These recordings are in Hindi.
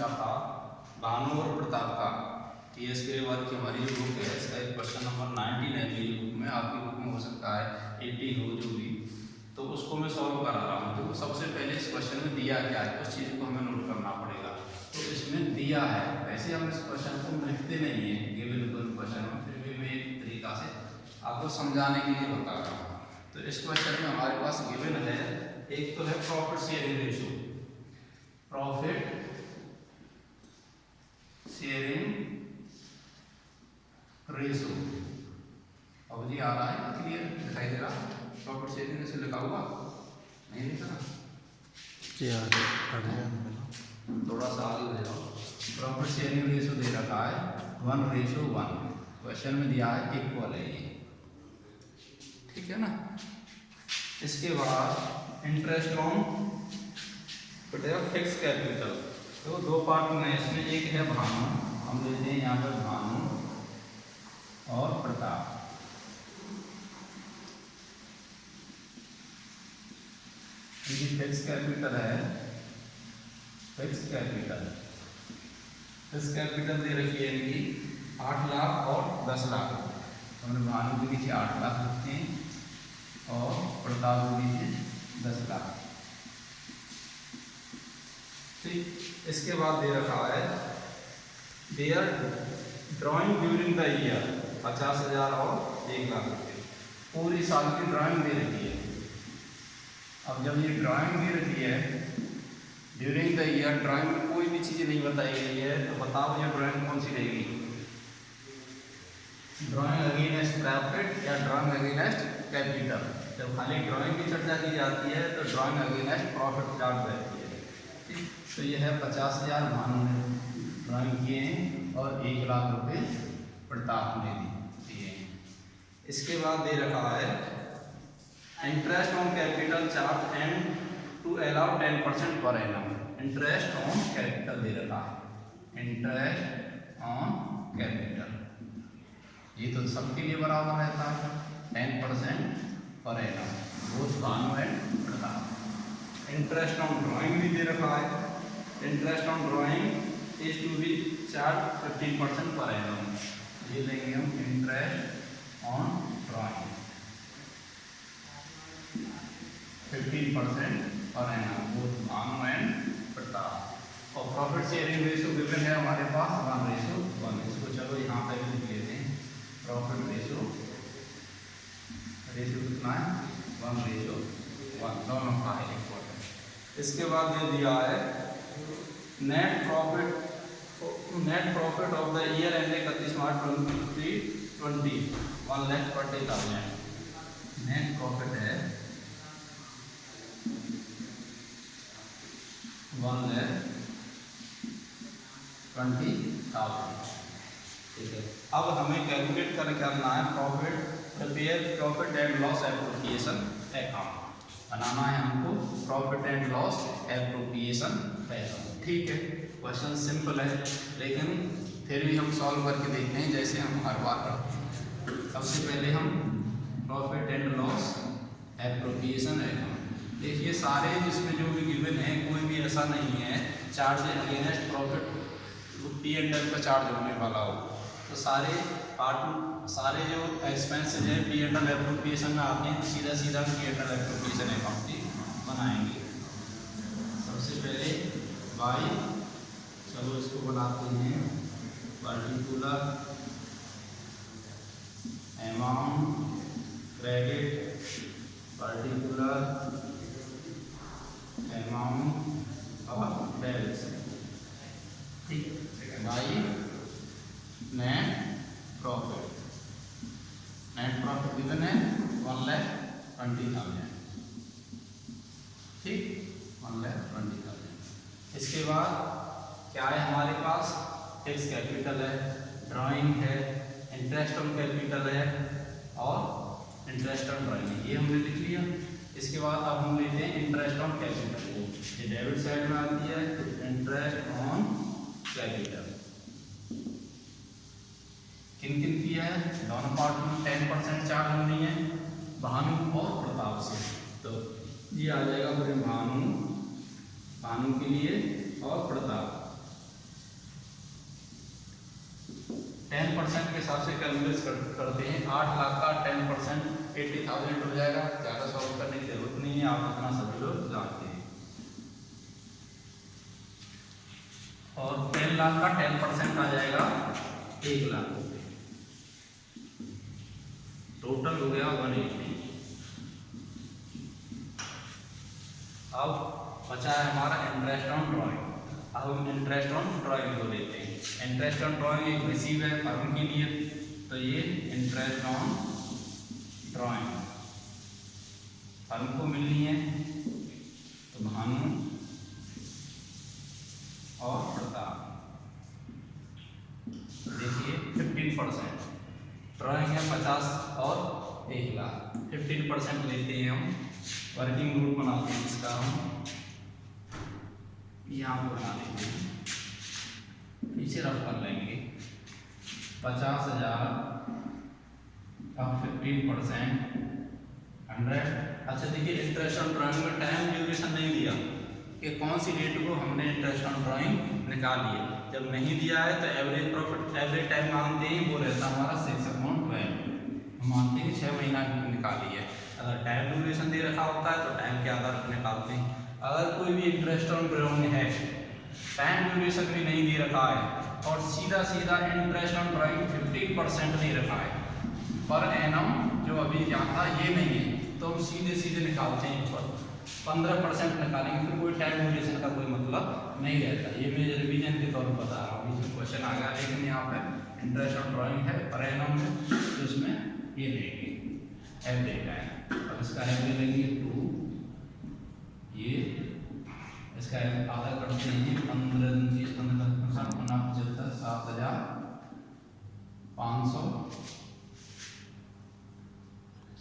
पूछा था भानु और प्रताप का, टीएस के बाद की हमारी जो बुक है इसका एक क्वेश्चन नंबर 19 है मेरी बुक में, आपकी बुक में हो सकता है 80 हो जो भी, तो उसको मैं सॉल्व करा रहा हूँ। तो सबसे पहले इस क्वेश्चन में दिया क्या है उस चीज़ को हमें नोट करना पड़ेगा। तो इसमें दिया है, वैसे हम इस क्वेश्चन को लिखते नहीं है गिवन क्वेश्चन में, फिर भी मैं एक तरीका से आपको समझाने के लिए बता रहा हूँ। तो इस क्वेश्चन में हमारे पास गिवन है, एक तो है profit sharing ratio, profit sharing ratio. अब जी आ रहा है क्लियर दिखाई दे रहा, प्रॉफिट शेयरिंग रेशो लिखा हुआ नहीं लिखा जी आ गया, थोड़ा सा आगे ले जाओ। प्रॉफिट शेयरिंग रेशो दे रखा है 1:1, क्वेश्चन में दिया है इक्वल है ये, ठीक है ना। इसके बाद इंटरेस्ट ऑन फिक्स कैपिटल, तो दो पार्ट में इसमें, एक है भानु, हम लेते हैं यहाँ पर भानु और प्रताप। इनकी फिक्स कैपिटल है, फिक्स कैपिटल दे रखी है इनकी 8 लाख और 10 लाख। हमने भानु के नीचे 8 लाख लिखते हैं और प्रताप के नीचे 10 लाख। ठीक, इसके बाद दे रखा है their drawings during the year 50,000 और 1 लाख रुपये, पूरी साल की ड्राइंग दे रखी है। अब जब ये ड्राइंग दे रखी है ड्यूरिंग द ईयर, ड्राइंग में कोई भी चीज़ नहीं बताई गई है, तो बताओ ये ड्राइंग कौन सी रहेगी, ड्राइंग अगेंस्ट प्रॉफिट या ड्राइंग अगेंस्ट कैपिटल। जब खाली ड्राइंग की चर्चा की जाती है तो ड्राइंग अगेंस्ट प्रॉफिट चार्ट रहती है। ठीक, तो ये है 50,000 भानु ने ड्राइंग किए हैं और 1 लाख रुपये प्रताप ने दिए। इसके बाद दे रखा है interest on capital charge and to allow 10% per annum. Interest on capital दे रखा है, इंटरेस्ट ऑन कैपिटल ये तो सबके लिए बराबर रहता है 10% per annum, both Bhanu and Pratap. Interest on drawing भी दे रखा है, interest on drawing is to be charged 15% per annum. ये लेंगे हम interest on drawing 15% per annum, both Bhanu and Pratap. और प्रॉफिट शेयरिंग रेशो गिवन है हमारे पास 1:1। इसको चलो यहाँ पे भी लिख लेते हैं, प्रॉफिट रेशो कितना है 1:1, दोनों का है इक्वल। इसके बाद ये दिया है net profit of the year end 31 March 2020 1,40,000। Net profit है 1,20,000, ठीक है। अब हमें कैलकुलेट करना है profit and loss appropriation account बनाना है हमको, profit and loss appropriation account. ठीक है, क्वेश्चन सिंपल है लेकिन फिर भी हम सॉल्व करके देखते हैं जैसे हम हर बार करते हैं। सबसे पहले हम profit and loss appropriation account, देखिए सारे जिसमें जो भी गिवन है कोई भी ऐसा नहीं है चार्ज अगेंस्ट प्रॉफिट P&L का चार्ज होने वाला हो, तो सारे जो एक्सपेंसेस हैं P&L एप्रोप्रिएशन में आते हैं, तो सीधा P&L एप्रोप्रिएशन अकाउंट ही बनाएंगे। सबसे पहले बाई, चलो इसको बनाते हैं particular amount credit, particular amount of debit, ठीक, बाई नेट प्रॉफिट गिवन है 1,20,000, ठीक, 1,20,000। इसके बाद क्या है हमारे पास, फिक्स कैपिटल है, ड्राइंग है, इंटरेस्ट ऑन कैपिटल है और इंटरेस्ट ऑन ड्राइंग, ये हमने लिख लिया। इसके बाद अब हम लेते हैं इंटरेस्ट ऑन कैपिटल, ये डेबिट साइड में आती है, इंटरेस्ट ऑन कैपिटल किन की है, दोनों पार्ट में 10% चार्ज होनी है भानु और प्रताप से, तो ये आ जाएगा पूरे भानु के लिए और प्रताप 10% के हिसाब से कैलकुलेट करते हैं। 8 लाख का 10% 80,000 हो जाएगा। ज़्यादा सॉल्व करने की जरूरत नहीं है, आप इतना सभी लोग जानते हैं। और 10 लाख का 10% आ जाएगा 1 लाख रुपये। टोटल हो गया 180। अब बचा है हमारा इंटरेस्ट ऑन ड्राइंग। अब हम इंटरेस्ट ऑन ड्राइंग को लेते हैं। इंटरेस्ट ऑन ड्राइंग एक रिसीव है फर्म के लिए, तो ये इंटरेस्ट ऑन ड्राइंग फर्म को मिलनी है, तो भानु और प्रताप। देखिए 15% ड्राइंग है 50 और 1 लाख, 15% लेते हैं हम। वर्किंग रूल बनाते हैं इसका, हम यहाँ पर बना देते हैं, पीछे रफ कर लेंगे। 50,000 अब 15% 100। अच्छा देखिए, इंटरेस्ट ऑन ड्राइंग में टाइम ड्यूरेशन नहीं दिया कि कौन सी डेट को हमने इंटरेस्ट ऑन ड्राइंग निकाल लिया। जब नहीं दिया है तो एवरेज प्रॉफिट एवरेज टाइम मानते हैं, वो रहता है हमारा 6/12। हम मानते हैं 6 महीना निकाली है। अगर टाइम ड्यूरेशन दे रखा होता है तो टाइम के आधार पर निकालते हैं। अगर कोई भी इंटरेस्ट ऑन ड्राइंग है, टाइम ड्यूरेशन भी नहीं दे रखा है और सीधा सीधा इंटरेस्ट ऑन ड्राइंग 15% नहीं रखा है, पर एनम जो अभी यहाँ था ये नहीं है, तो हम सीधे सीधे निकालते हैं ऊपर 15% निकालेंगे, फिर कोई टाइम ड्यूरेशन का कोई मतलब नहीं रहता। ये मैं रिवीजन के तौर पर बता रहा हूँ, इसमें क्वेश्चन आ गया, लेकिन यहाँ पे इंटरेस्ट ऑन ड्राइंग है पर एनम है, तो इसमें ये लेंगे एवरेज टाइम। अब इसका एवरेज लेंगे 2, ये इसका आधा करते हैं 15 30 15 75 7,500,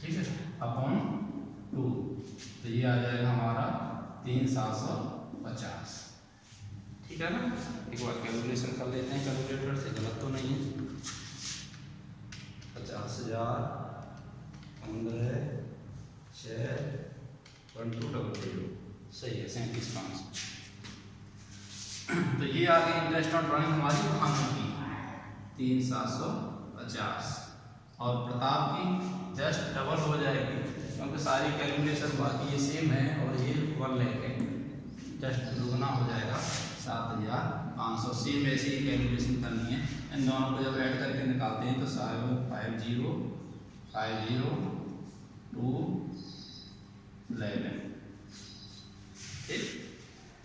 ठीक है, अपॉन 2, तो ये आ जाएगा हमारा 3,750। ठीक है ना। एक बार कैलकुलेशन कर लेते हैं कैलकुलेटर से, गलत तो नहीं है। 50,000 15 6 1200 सही है, 37,500। तो ये आ गई इंटरेस्ट ऑन ड्राइंग हमारी भानु की 3,750, और प्रताप की जस्ट डबल हो जाएगी, क्योंकि सारी कैलकुलेशन बाकी ये सेम है और ये 1 लेंगे, जस्ट दुगना हो जाएगा 7,500। सेम ऐसे ही कैलकुलेशन करनी है। इन दोनों को जब ऐड करके निकालते हैं तो 50 50 2 11, ठीक,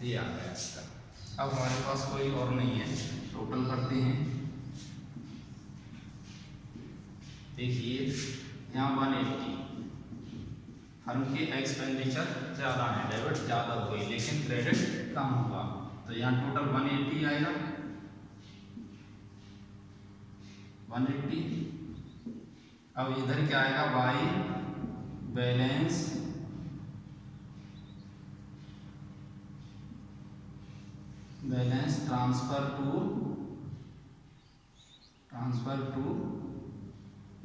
ये आ गया इसका। अब हमारे पास कोई और नहीं है, टोटल करते हैं। देखिए यहाँ 180, फर्म के एक्सपेंडिचर ज़्यादा है, डेबिट ज़्यादा हो गई लेकिन क्रेडिट कम होगा, तो यहाँ टोटल 180 आएगा। 180, अब इधर क्या आएगा, by balance transfer to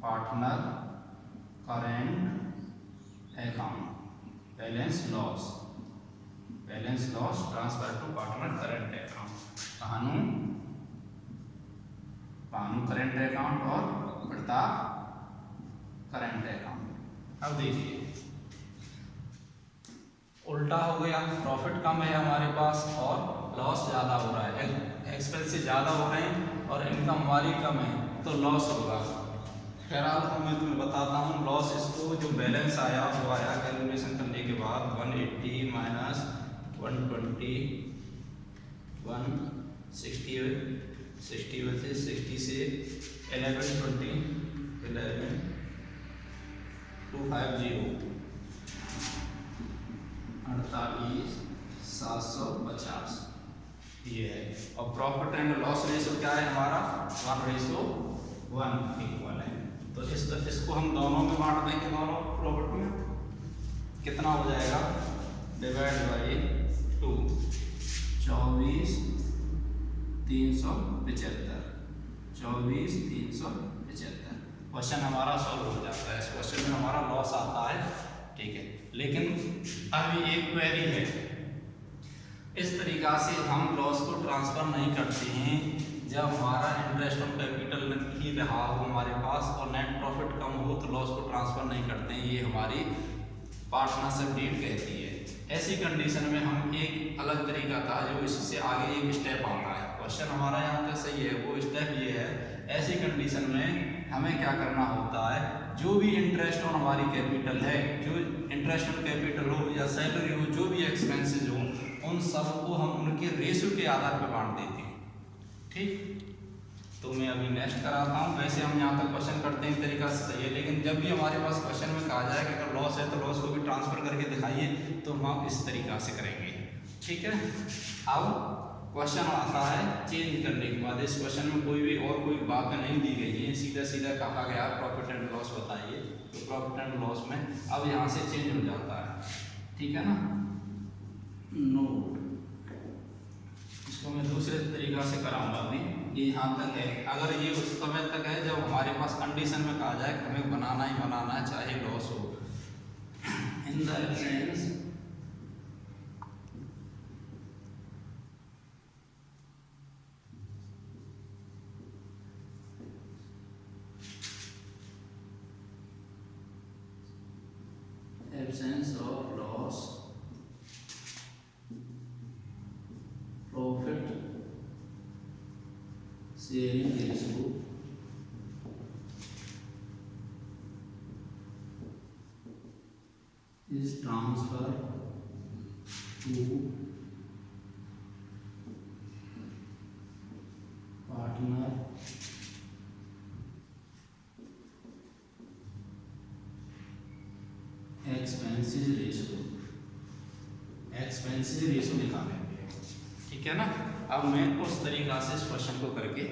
partner current account, balance loss transfer to partner current account. Bhanu current account और प्रताप करेंट अकाउंट। अब देखिए उल्टा हो गया, प्रॉफिट कम है हमारे पास और लॉस ज़्यादा हो रहा है, एक्सपेंसेस ज़्यादा हो रहे हैं और इनकम हमारी कम है, तो लॉस होगा। खैर मैं तुम्हें बताता हूँ लॉस। इसको जो बैलेंस आया वो आया कैलकुलेशन करने के बाद 180 माइनस 120 160 वैसे 60 से 11 20 11 250 48,750 ये है। और प्रॉफिट एंड लॉस रेशो क्या है हमारा, 1:1 इक्वल है। तो इसको हम दोनों में बांट देंगे, दोनों प्रॉफिट में कितना हो जाएगा, डिवाइड बाई 2, 24,375 24,375। क्वेश्चन हमारा सॉल्व हो जाता है। इस क्वेश्चन में हमारा लॉस आता है, ठीक है, लेकिन अभी एक क्वेरी है, इस तरीक़ा से हम लॉस को ट्रांसफ़र नहीं करते हैं जब हमारा इंटरेस्ट ऑन कैपिटल ही रहा हो हमारे पास और नेट प्रॉफिट कम हो तो लॉस को ट्रांसफ़र नहीं करते हैं, ये हमारी पार्टनरशिप डीड कहती है। ऐसी कंडीशन में हम एक अलग तरीका था जो इससे आगे एक स्टेप आता है। क्वेश्चन हमारा यहाँ तक सही है, वो स्टेप ये है, ऐसी कंडीशन में हमें क्या करना होता है, जो भी इंटरेस्ट ऑन हमारी कैपिटल है, जो इंटरेस्ट ऑन कैपिटल हो या सैलरी हो, जो भी एक्सपेंसेस हो, उन सबको हम उनके रेशो के आधार पर बांट देते हैं। ठीक, तो मैं अभी नेक्स्ट कराता हूँ। वैसे हम यहाँ तक क्वेश्चन करते हैं तरीका से सही है, लेकिन जब भी हमारे पास क्वेश्चन में कहा जाए कि अगर लॉस है तो लॉस को भी ट्रांसफर करके दिखाइए, तो हम इस तरीका से करेंगे। ठीक है, अब क्वेश्चन आता है चेंज करने के बाद। इस क्वेश्चन में कोई भी और कोई बात नहीं दी गई है, सीधा सीधा कहा गया प्रॉफिट एंड लॉस बताइए, तो प्रॉफिट एंड लॉस में अब यहाँ से चेंज हो जाता है। ठीक है ना, नोट इसको मैं दूसरे तरीका से कराऊंगा अभी। ये यहाँ तक है, अगर ये उस समय तक है जब हमारे पास कंडीशन में कहा जाए कि हमें बनाना ही बनाना है चाहे लॉस हो। In the absence of loss, profit sharing ratio is transferred to partner expenses ratio निकालेंगे। ठीक है ना, अब मैं उस तरीका से इस क्वेश्चन को करके